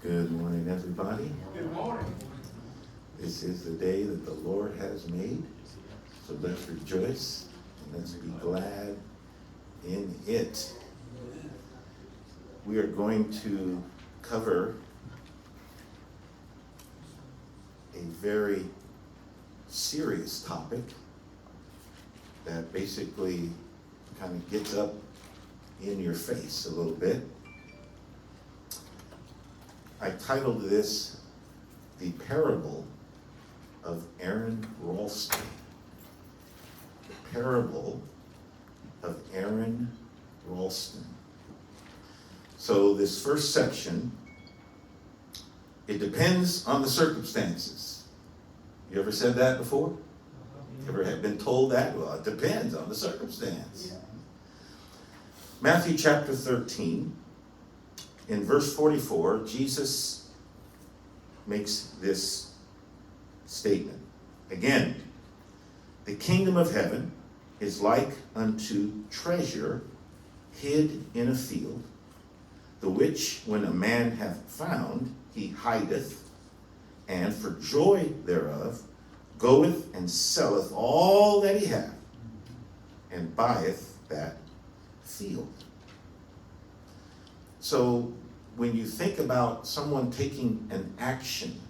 Good morning, everybody. Good morning. This is the day that the Lord has made, so let's rejoice and let's be glad in it. We are going to cover a very serious topic that basically kind of gets up in your face a little bit. I titled this, The Parable of Aron Ralston. The Parable of Aron Ralston. So this first section, it depends on the circumstances. You ever said that before? Ever have been told that? Well, it depends on the circumstance. Matthew chapter 13. In verse 44, Jesus makes this statement. Again, the kingdom of heaven is like unto treasure hid in a field, the which when a man hath found, he hideth, and for joy thereof goeth and selleth all that he hath, and buyeth that field. So when you think about someone taking an action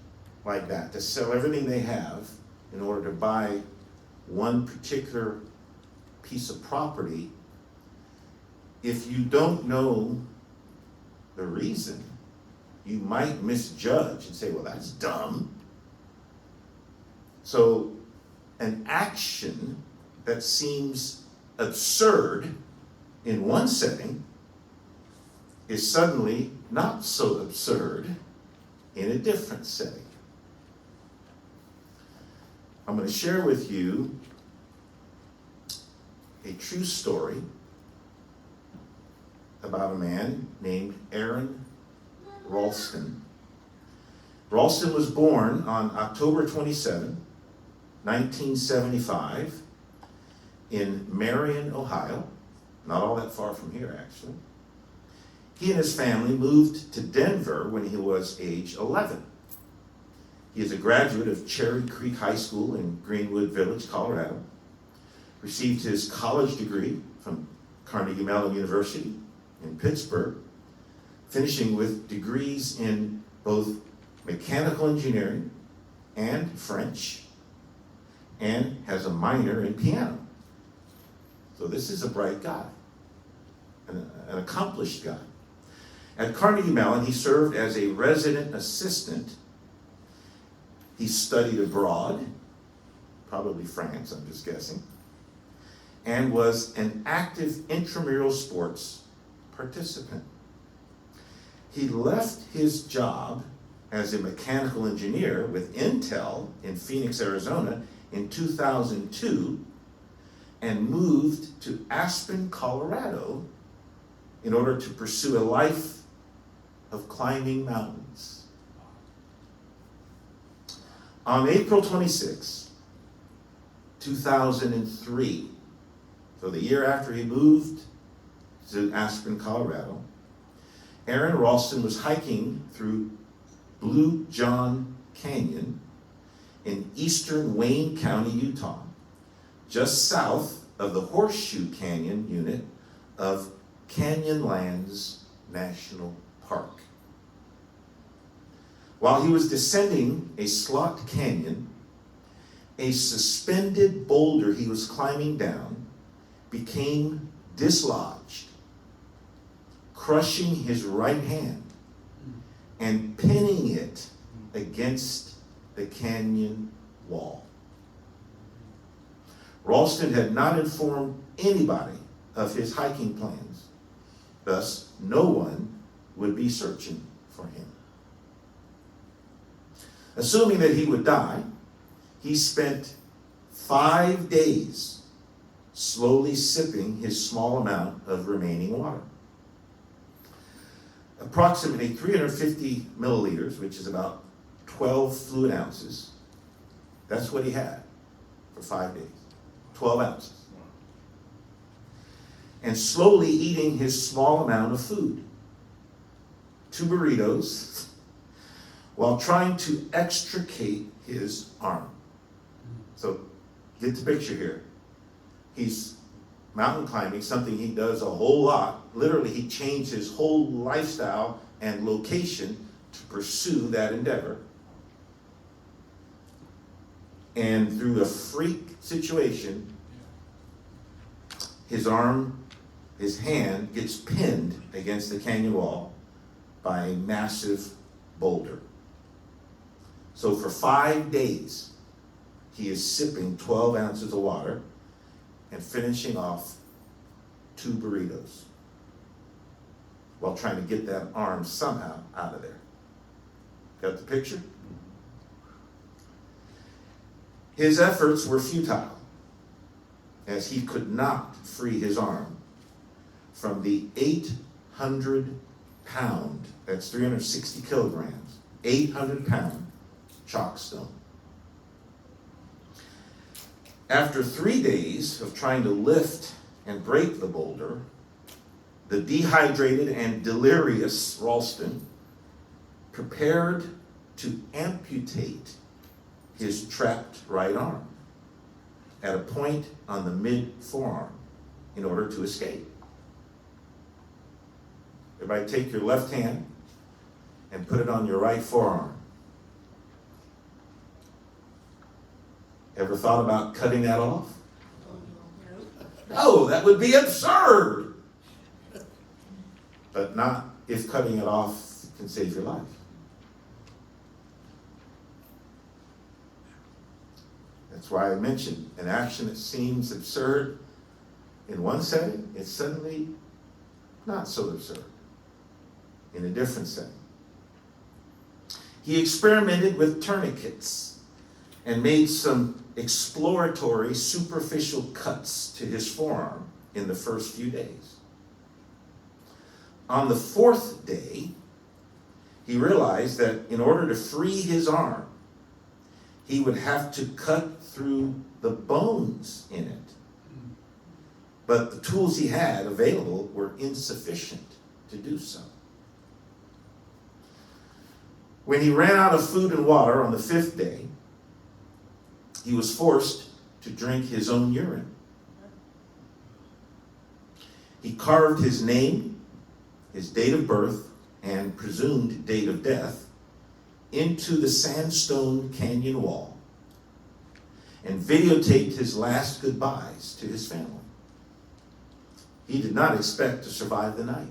like that, to sell everything they have in order to buy one particular piece of property, if you don't know the reason, you might misjudge and say, well, that's dumb. So an action that seems absurd in one setting is suddenly not so absurd in a different setting. I'm going to share with you a true story about a man named Aron Ralston. Ralston was born on October 27, 1975, in Marion, Ohio. Not all that far from here, actually. He and his family moved to Denver when he was age 11. He is a graduate of Cherry Creek High School in Greenwood Village, Colorado. Received his college degree from Carnegie Mellon University in Pittsburgh, finishing with degrees in both mechanical engineering and French, and has a minor in piano. So this is a bright guy, an accomplished guy. At Carnegie Mellon, he served as a resident assistant. He studied abroad, probably France, I'm just guessing, and was an active intramural sports participant. He left his job as a mechanical engineer with Intel in Phoenix, Arizona in 2002 and moved to Aspen, Colorado in order to pursue a life of climbing mountains. On April 26, 2003, so the year after he moved to Aspen, Colorado, Aron Ralston was hiking through Blue John Canyon in eastern Wayne County, Utah, just south of the Horseshoe Canyon unit of Canyonlands National Park. While he was descending a slot canyon, a suspended boulder he was climbing down became dislodged, crushing his right hand and pinning it against the canyon wall. Ralston had not informed anybody of his hiking plans. Thus, no one would be searching for him. Assuming that he would die, he spent 5 days slowly sipping his small amount of remaining water. Approximately 350 milliliters, which is about 12 fluid ounces. That's what he had for 5 days, 12 ounces. And slowly eating his small amount of food. 2 burritos, while trying to extricate his arm. So get the picture here. He's mountain climbing, something he does a whole lot. Literally, he changed his whole lifestyle and location to pursue that endeavor. And through a freak situation, his hand gets pinned against the canyon wall by a massive boulder. So for 5 days, he is sipping 12 ounces of water and finishing off 2 burritos while trying to get that arm somehow out of there. Got the picture? His efforts were futile, as he could not free his arm from the 800-pound, that's 360 kilograms, 800-pound chalk stone. After 3 days of trying to lift and break the boulder, the dehydrated and delirious Ralston prepared to amputate his trapped right arm at a point on the mid-forearm in order to escape. Everybody take your left hand and put it on your right forearm. Ever thought about cutting that off? No, that would be absurd. But not if cutting it off can save your life. That's why I mentioned an action that seems absurd in one setting, it's suddenly not so absurd in a different setting. He experimented with tourniquets and made some exploratory superficial cuts to his forearm in the first few days. On the 4th day, he realized that in order to free his arm, he would have to cut through the bones in it. But the tools he had available were insufficient to do so. When he ran out of food and water on the 5th day, he was forced to drink his own urine. He carved his name, his date of birth, and presumed date of death into the sandstone canyon wall and videotaped his last goodbyes to his family. He did not expect to survive the night.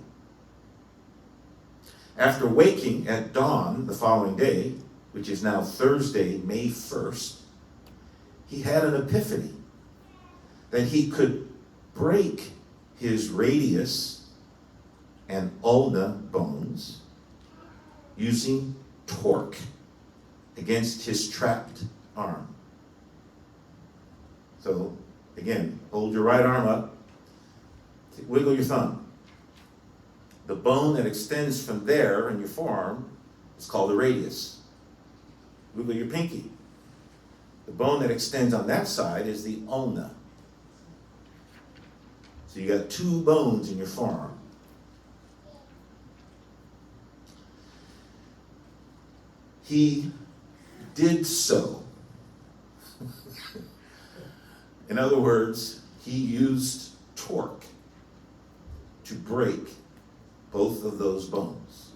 After waking at dawn the following day, which is now Thursday, May 1st, he had an epiphany that he could break his radius and ulna bones using torque against his trapped arm. So, again, hold your right arm up, wiggle your thumb. The bone that extends from there in your forearm is called the radius. Wiggle your pinky. The bone that extends on that side is the ulna. So you got 2 bones in your forearm. He did so. In other words, he used torque to break both of those bones.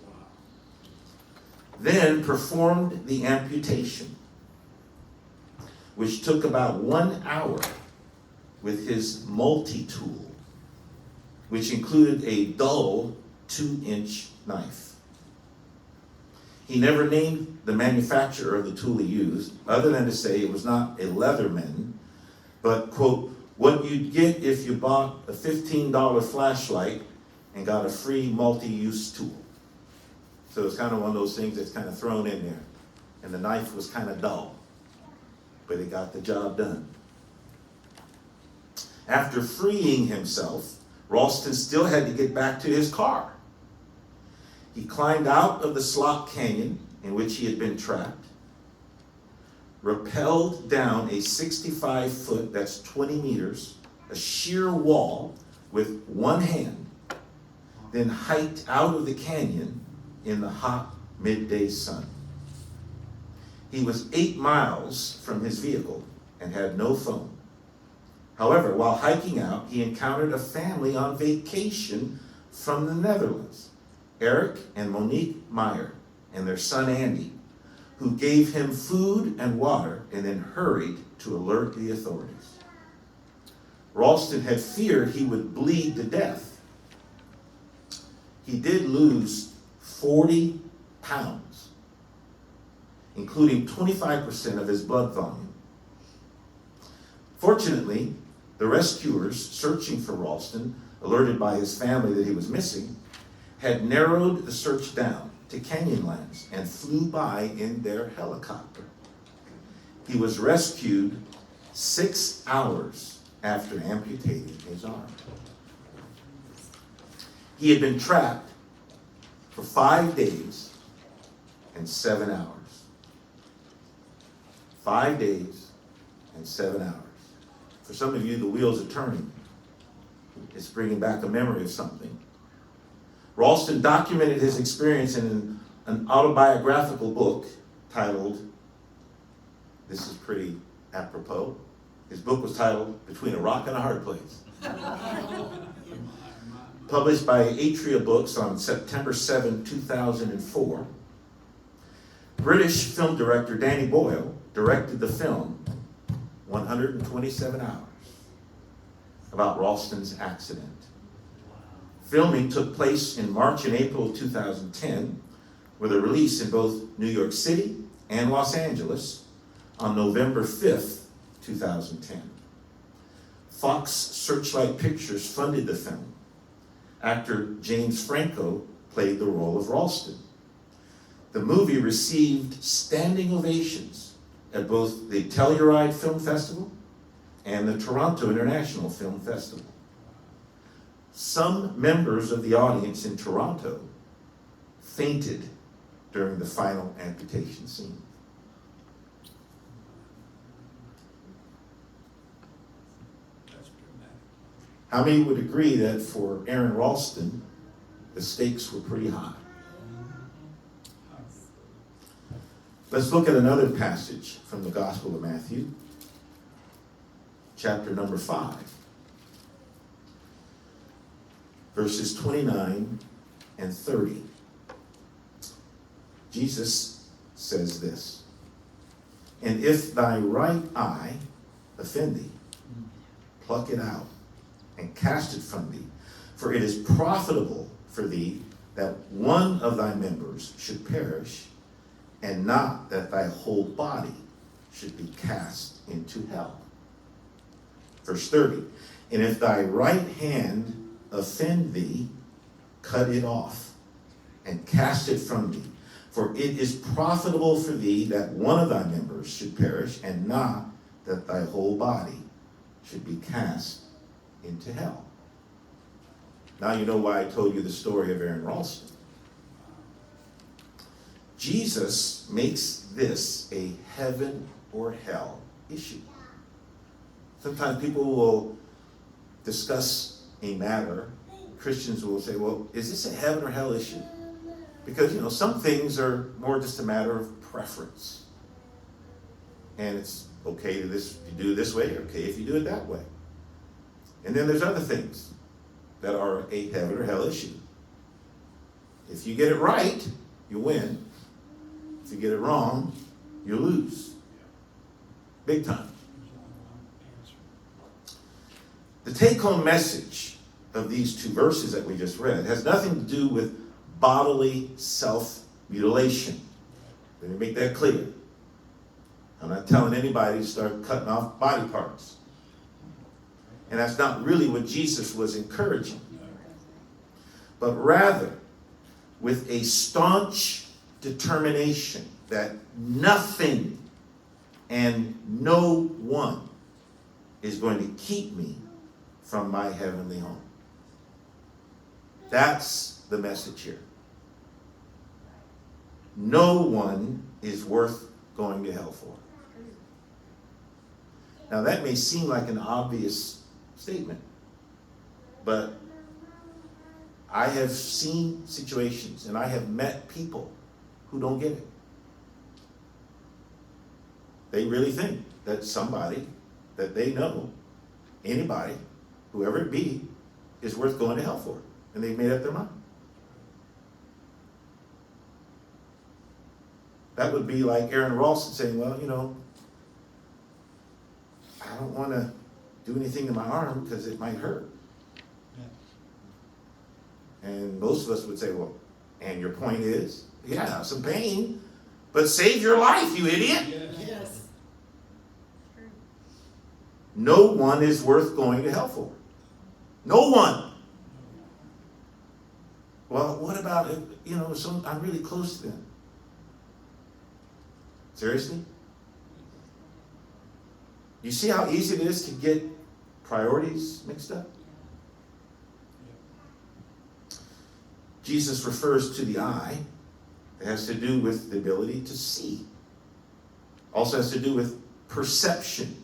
Then performed the amputation, which took about 1 hour with his multi-tool, which included a dull 2-inch knife. He never named the manufacturer of the tool he used, other than to say it was not a Leatherman, but, quote, what you'd get if you bought a $15 flashlight and got a free multi-use tool. So it's kind of one of those things that's kind of thrown in there. And the knife was kind of dull, but it got the job done. After freeing himself, Ralston still had to get back to his car. He climbed out of the slot canyon in which he had been trapped, rappelled down a 65-foot, that's 20 meters, a sheer wall with one hand, then hiked out of the canyon in the hot midday sun. He was 8 miles from his vehicle and had no phone. However, while hiking out, he encountered a family on vacation from the Netherlands, Eric and Monique Meyer and their son Andy, who gave him food and water and then hurried to alert the authorities. Ralston had feared he would bleed to death. He did lose 40 pounds, including 25% of his blood volume. Fortunately, the rescuers searching for Ralston, alerted by his family that he was missing, had narrowed the search down to Canyonlands and flew by in their helicopter. He was rescued 6 hours after amputating his arm. He had been trapped for 5 days and 7 hours. 5 days and 7 hours. For some of you, the wheels are turning. It's bringing back a memory of something. Ralston documented his experience in an autobiographical book titled, this is pretty apropos, his book was titled Between a Rock and a Hard Place. Published by Atria Books on September 7, 2004. British film director Danny Boyle directed the film 127 Hours about Ralston's accident. Filming took place in March and April of 2010, with a release in both New York City and Los Angeles on November 5th, 2010. Fox Searchlight Pictures funded the film. Actor James Franco played the role of Ralston. The movie received standing ovations at both the Telluride Film Festival and the Toronto International Film Festival. Some members of the audience in Toronto fainted during the final amputation scene. How many would agree that for Aron Ralston, the stakes were pretty high? Let's look at another passage from the Gospel of Matthew, chapter number 5, verses 29 and 30. Jesus says this, "And if thy right eye offend thee, pluck it out and cast it from thee. For it is profitable for thee that one of thy members should perish, and not that thy whole body should be cast into hell." Verse 30, "And if thy right hand offend thee, cut it off and cast it from thee. For it is profitable for thee that one of thy members should perish, and not that thy whole body should be cast into hell." Now you know why I told you the story of Aron Ralston. Jesus makes this a heaven or hell issue. Sometimes people will discuss a matter, Christians will say, well, is this a heaven or hell issue? Because, some things are more just a matter of preference. And it's okay to do it this way, okay if you do it that way. And then there's other things that are a heaven or hell issue. If you get it right, you win. If you get it wrong, you lose. Big time. The take-home message of these two verses that we just read has nothing to do with bodily self-mutilation. Let me make that clear. I'm not telling anybody to start cutting off body parts. And that's not really what Jesus was encouraging. But rather, with a staunch determination that nothing and no one is going to keep me from my heavenly home. That's the message here. No one is worth going to hell for. Now that may seem like an obvious statement, but I have seen situations and I have met people who don't get it. they really think that somebody that they know, anybody, whoever it be, is worth going to hell for. And they've made up their mind. That would be like Aron and Ralston saying, well, I don't want to do anything to my arm because it might hurt. Yeah. And most of us would say, well, and your point is, yeah, some pain, but save your life, you idiot. Yes. No one is worth going to hell for. No one. Well, what about if, I'm really close to them? Seriously? You see how easy it is to get priorities mixed up? Jesus refers to the eye. It has to do with the ability to see. Also has to do with perception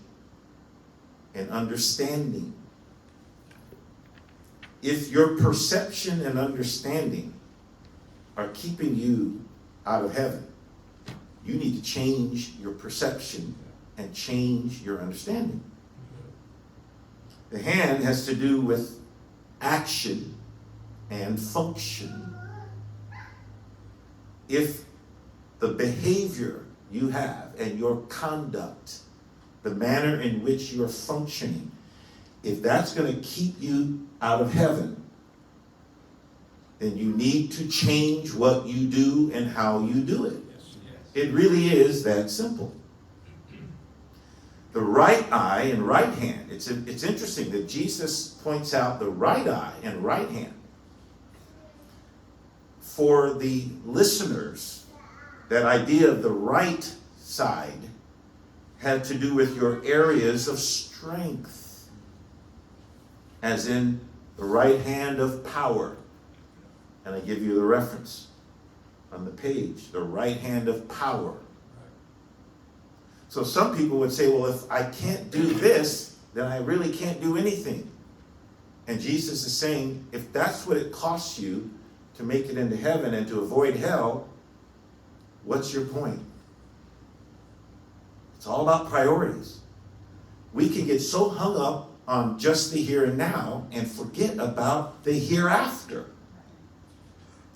and understanding. If your perception and understanding are keeping you out of heaven, you need to change your perception and change your understanding. The hand has to do with action and function. If the behavior you have and your conduct, the manner in which you're functioning, if that's going to keep you out of heaven, then you need to change what you do and how you do it. It really is that simple. The right eye and right hand. It's interesting that Jesus points out the right eye and right hand. For the listeners, that idea of the right side had to do with your areas of strength, as in the right hand of power. And I give you the reference on the page, the right hand of power. So some people would say, well, if I can't do this, then I really can't do anything. And Jesus is saying, if that's what it costs you to make it into heaven and to avoid hell, what's your point? It's all about priorities. We can get so hung up on just the here and now and forget about the hereafter.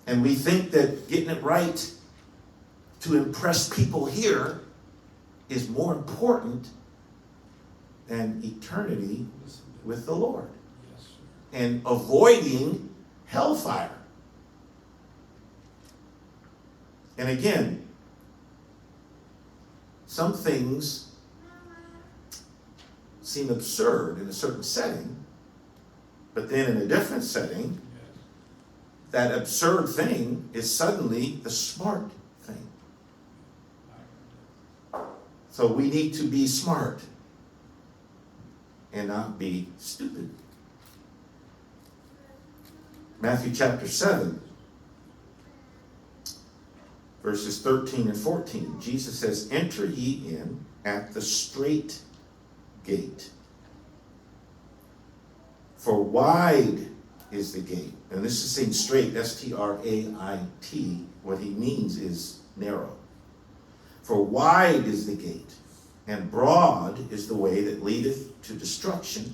And we think that getting it right to impress people here is more important than eternity with the Lord. And avoiding hellfire. And again, some things seem absurd in a certain setting, but then in a different setting, that absurd thing is suddenly the smart thing. So we need to be smart and not be stupid. Matthew chapter 7, verses 13 and 14. Jesus says, enter ye in at the strait gate. For wide is the gate. And this is saying straight, S-T-R-A-I-T. What he means is narrow. For wide is the gate, and broad is the way that leadeth to destruction,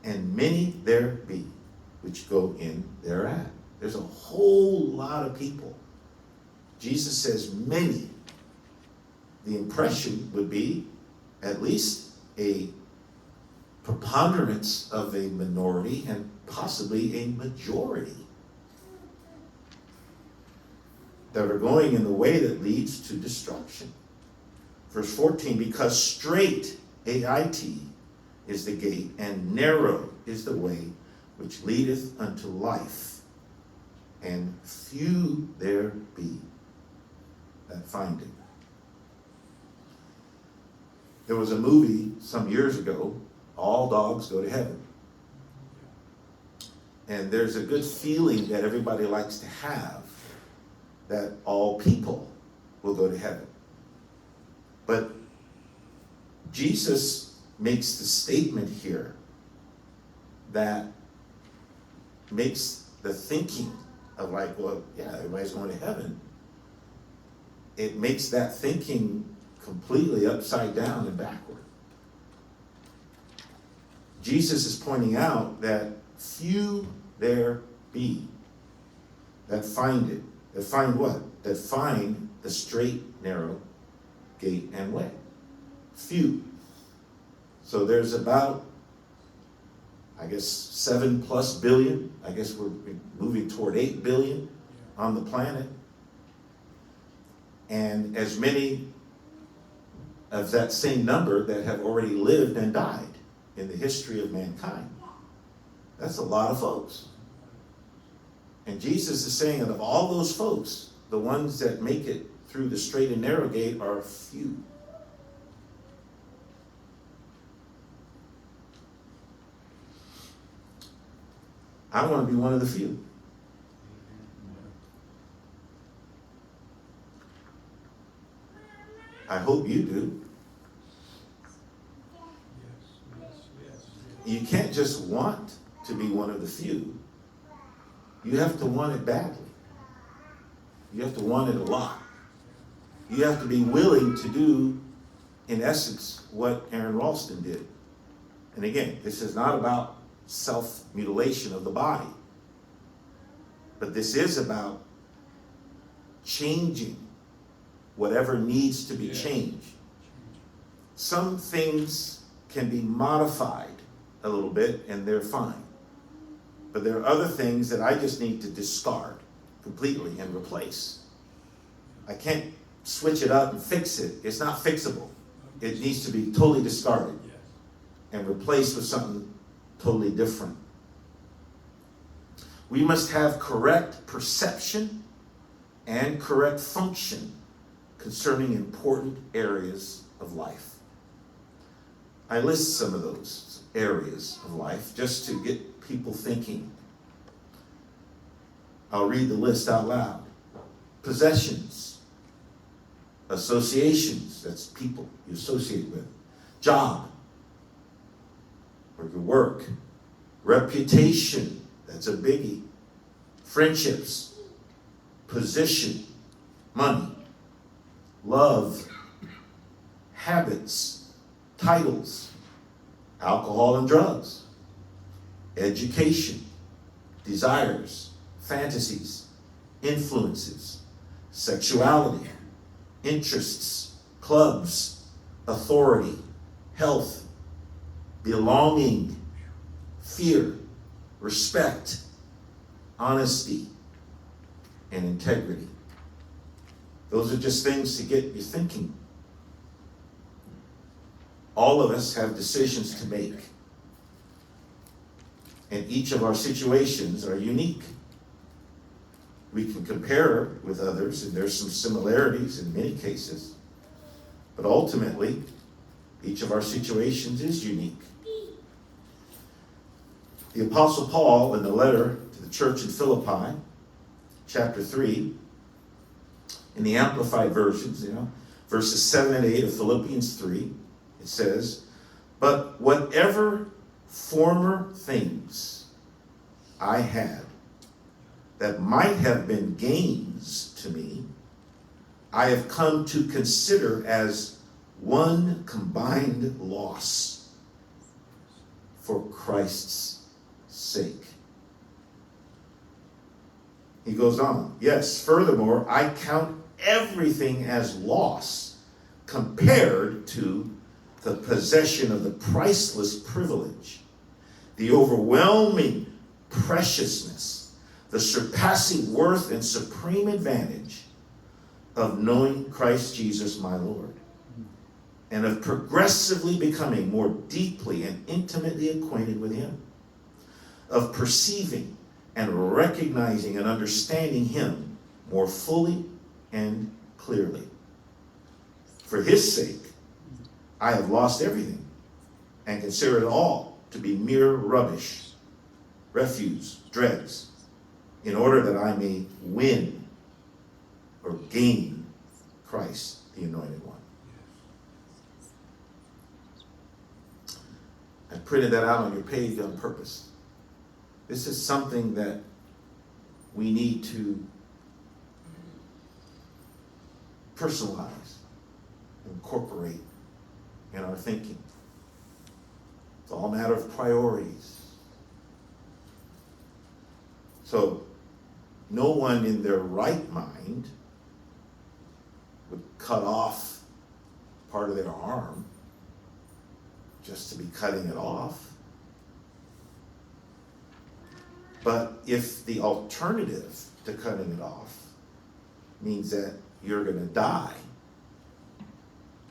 and many there be which go in thereat. There's a whole lot of people. Jesus says many. The impression would be at least a preponderance of a minority and possibly a majority that are going in the way that leads to destruction. Verse 14, because straight, A-I-T, is the gate, and narrow is the way which leadeth unto life, and few there be that find it. There was a movie some years ago, All Dogs Go to Heaven. And there's a good feeling that everybody likes to have that all people will go to heaven. But Jesus makes the statement here that makes the thinking of like, well, yeah, everybody's going to heaven. It makes that thinking completely upside down and backward. Jesus is pointing out that few there be that find it. That find what? That find the straight, narrow gate and way. Few. So there's about, I guess, 7+ billion. I guess we're moving toward 8 billion on the planet. And as many of that same number that have already lived and died in the history of mankind. That's a lot of folks. And Jesus is saying that of all those folks, the ones that make it through the straight and narrow gate are few. I want to be one of the few. I hope you do. You can't just want to be one of the few. You have to want it badly. You have to want it a lot. You have to be willing to do, in essence, what Aron Ralston did. And again, this is not about self-mutilation of the body, but this is about changing whatever needs to be changed. Some things can be modified a little bit and they're fine. But there are other things that I just need to discard completely and replace. I can't switch it up and fix it. It's not fixable. It needs to be totally discarded and replaced with something totally different. We must have correct perception and correct function concerning important areas of life. I list some of those areas of life just to get people thinking. I'll read the list out loud. Possessions, associations, that's people you associate with. Job, or your work. Reputation, that's a biggie. Friendships, position, money, love, habits, titles, alcohol and drugs, education, desires, fantasies, influences, sexuality, interests, clubs, authority, health, belonging, fear, respect, honesty, and integrity. Those are just things to get you thinking. All of us have decisions to make. And each of our situations are unique. We can compare with others, and there's some similarities in many cases. But ultimately, each of our situations is unique. The Apostle Paul, in the letter to the church in Philippi, chapter 3, in the Amplified versions, verses 7 and 8 of Philippians 3, it says, "But whatever former things I had that might have been gains to me, I have come to consider as one combined loss for Christ's sake." He goes on, "Yes, furthermore, I count everything as loss compared to the possession of the priceless privilege, the overwhelming preciousness, the surpassing worth and supreme advantage of knowing Christ Jesus my Lord, and of progressively becoming more deeply and intimately acquainted with him, of perceiving and recognizing and understanding him more fully and clearly. For his sake, I have lost everything and consider it all to be mere rubbish, refuse, dregs, in order that I may win or gain Christ, the Anointed One." I printed that out on your page on purpose. This is something that we need to personalize and incorporate in our thinking. It's all a matter of priorities. So, no one in their right mind would cut off part of their arm just to be cutting it off. But if the alternative to cutting it off means that you're going to die,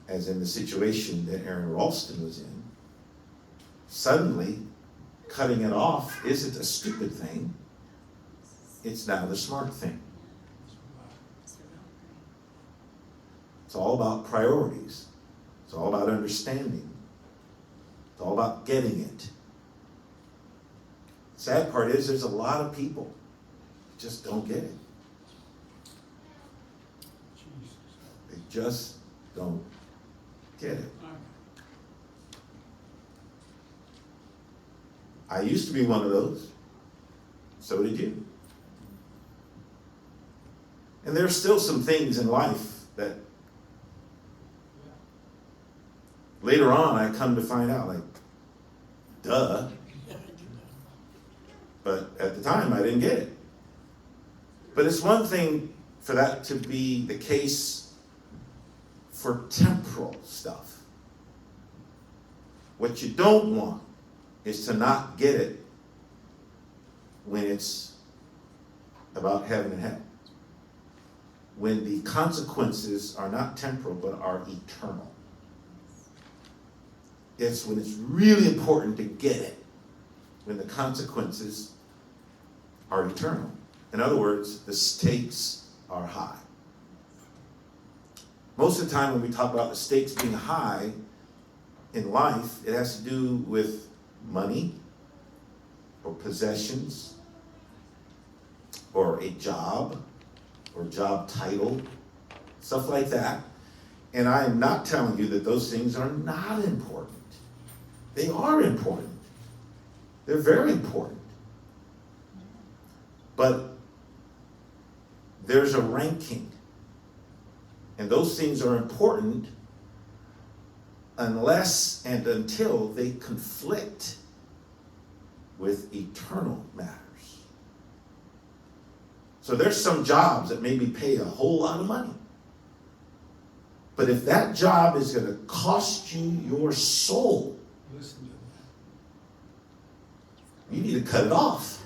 as in the situation that Aron Ralston was in, suddenly cutting it off isn't a stupid thing. It's now the smart thing. It's all about priorities. It's all about understanding. It's all about getting it. The sad part is there's a lot of people who just don't get it. They just don't get it. I used to be one of those. So did you. And there's still some things in life that later on I come to find out, like, duh. But at the time I didn't get it. But it's one thing for that to be the case for temporal stuff. What you don't want is to not get it when it's about heaven and hell. When the consequences are not temporal but are eternal. It's when it's really important to get it, when the consequences are eternal. In other words, the stakes are high. Most of the time when we talk about the stakes being high in life, it has to do with money or possessions or a job or job title, stuff like that. And I am not telling you that those things are not important. They are important. They're very important. But there's a ranking. And those things are important unless and until they conflict with eternal matters. So there's some jobs that maybe pay a whole lot of money. But if that job is going to cost you your soul, you need to cut it off.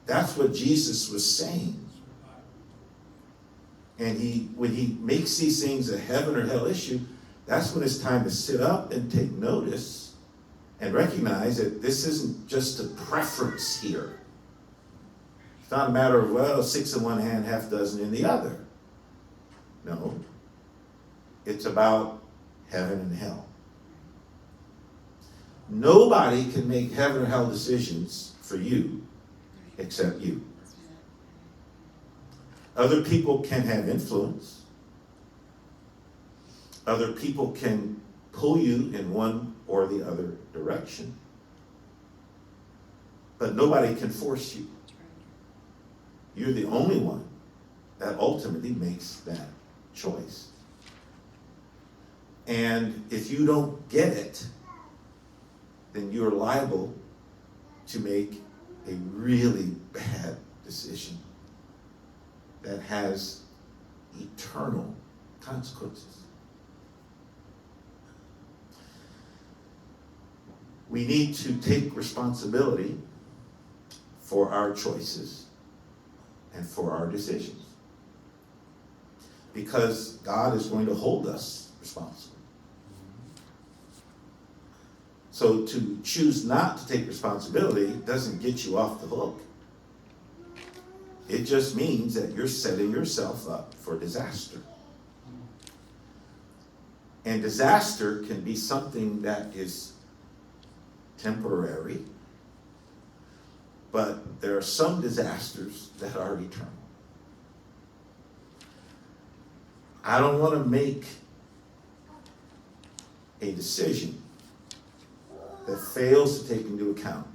That's what Jesus was saying. And when he makes these things a heaven or hell issue, that's when it's time to sit up and take notice and recognize that this isn't just a preference here. It's not a matter of, well, 6 in one hand, half dozen in the other. No. It's about heaven and hell. Nobody can make heaven or hell decisions for you except you. Other people can have influence. Other people can pull you in one or the other direction. But nobody can force you. You're the only one that ultimately makes that choice. And if you don't get it, then you're liable to make a really bad decision that has eternal consequences. We need to take responsibility for our choices and for our decisions, because God is going to hold us responsible. So to choose not to take responsibility doesn't get you off the hook. It just means that you're setting yourself up for disaster. And disaster can be something that is temporary, but there are some disasters that are eternal. I don't want to make a decision that fails to take into account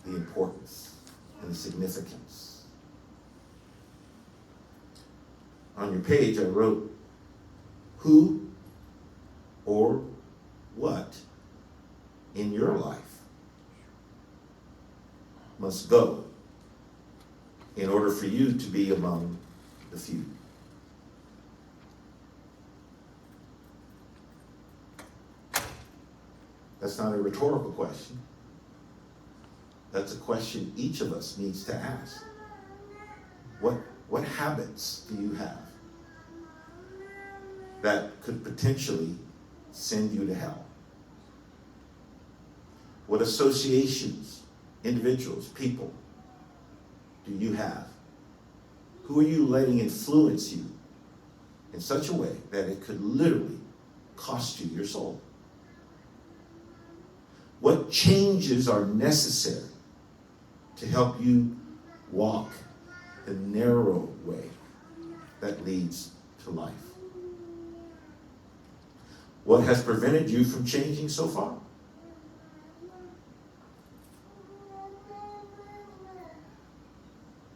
the importance and the significance on your page, I wrote, who or what in your life must go in order for you to be among the few? That's not a rhetorical question. That's a question each of us needs to ask. What habits do you have that could potentially send you to hell? What associations, individuals, people do you have? Who are you letting influence you in such a way that it could literally cost you your soul? What changes are necessary to help you walk the narrow way that leads to life? What has prevented you from changing so far?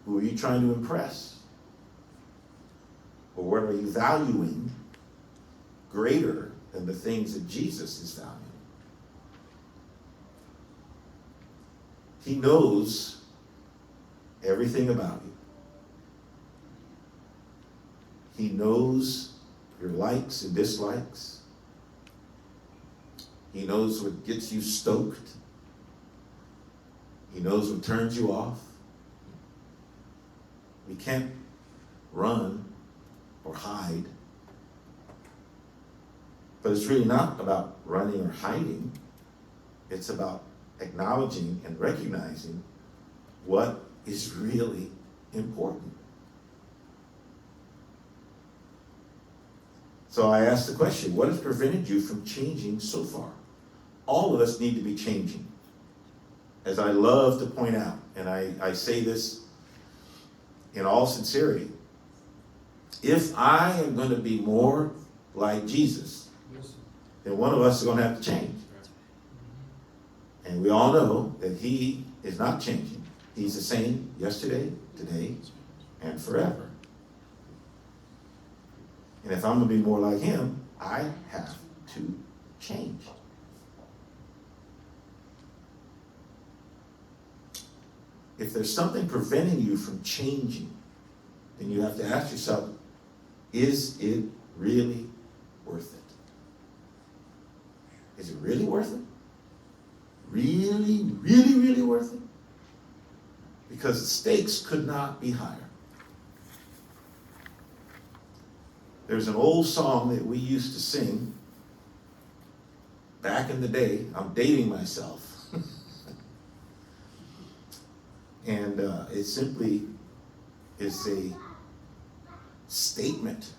Who are you trying to impress? Or what are you valuing greater than the things that Jesus is valuing? He knows everything about you. He knows your likes and dislikes. He knows what gets you stoked. He knows what turns you off. We can't run or hide. But it's really not about running or hiding. It's about acknowledging and recognizing what is really important. So I asked the question, what has prevented you from changing so far? All of us need to be changing. As I love to point out, and I say this in all sincerity, if I am going to be more like Jesus, then one of us is going to have to change. And we all know that he is not changing. He's the same yesterday, today, and forever. And if I'm going to be more like him, I have to change. If there's something preventing you from changing, then you have to ask yourself, is it really worth it? Is it really worth it? Really, really, really worth it? Because the stakes could not be higher. There's an old song that we used to sing back in the day. I'm dating myself. And it simply is a statement,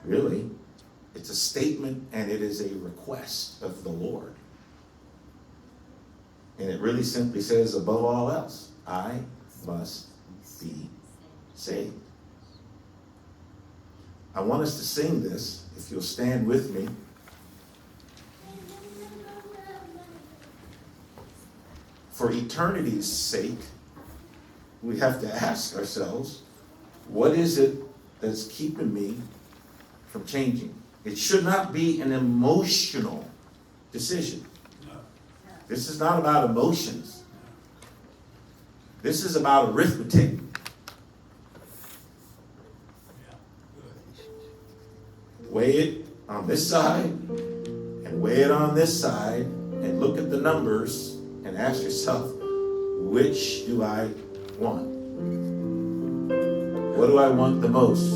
really. It's a statement and it is a request of the Lord. And it really simply says, above all else, I must be saved. I want us to sing this, if you'll stand with me. For eternity's sake, we have to ask ourselves, what is it that's keeping me from changing? It should not be an emotional decision. This is not about emotions. This is about arithmetic. Weigh it on this side and weigh it on this side and look at the numbers and ask yourself, which do I want? What do I want the most?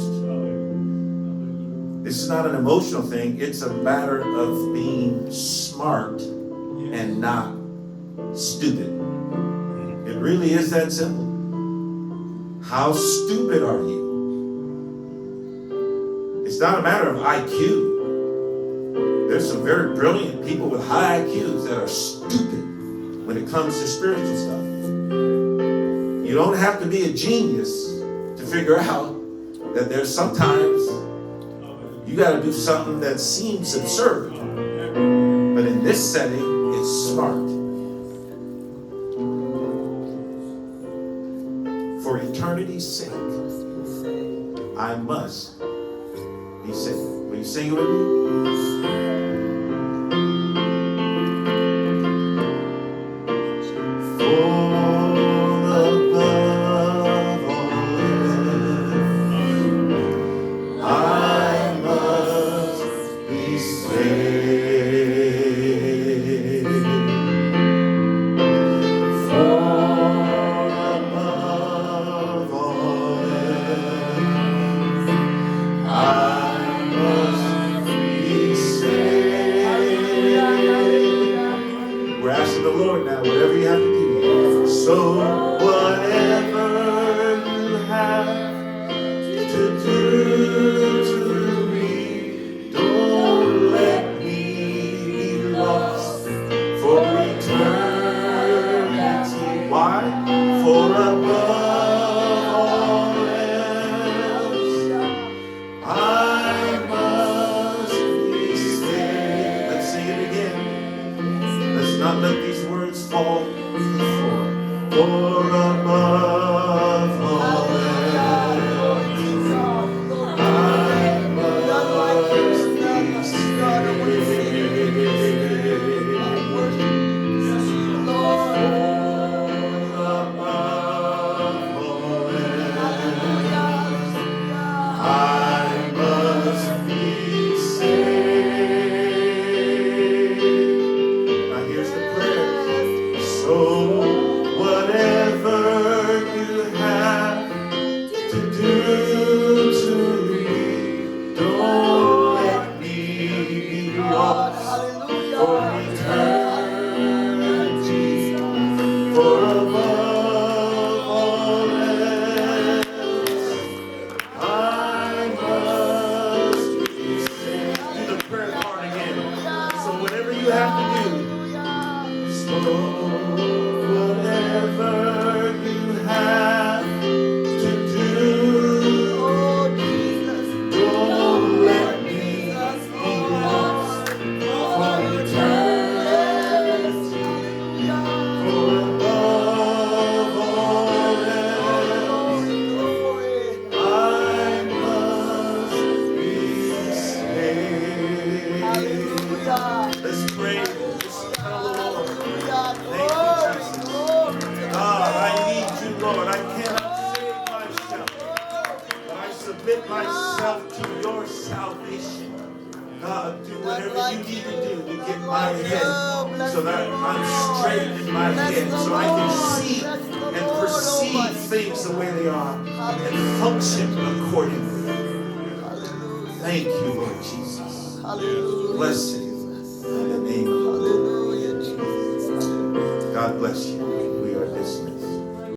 This is not an emotional thing. It's a matter of being smart and not stupid. It really is that simple. How stupid are you? It's not a matter of IQ. There's some very brilliant people with high IQs that are stupid when it comes to spiritual stuff. You don't have to be a genius to figure out that there's sometimes you got to do something that seems absurd. But in this setting, it's smart. For eternity's sake, I must Will you sing it with me? We're asking the Lord now, whatever you have to do. So whatever you have to do to me, don't let me be lost for eternity. Why? For above all else, I must be saved. Let's sing it again. Let's not let these words fall to the floor. For above all else, I must be saved. For above all else, I must be saved. Now here's the prayer. So whatever you have to do to me, don't let me be lost for eternity. For above all else, I must be saved. Do the prayer part again. So whatever you have to do, so whatever you have to do, don't let me be lost for eternity. For above all else, I must be saved. Let's pray. Let's tell the Lord. Thank you, Jesus. God, I need you, Lord. I cannot save myself, but I submit myself to your salvation. God, do whatever you need to do to get my head so that I'm straight in my head, so I can see and perceive things the way they are and function accordingly. Thank you, Lord Jesus. Bless you in the name of the Lord. God bless you.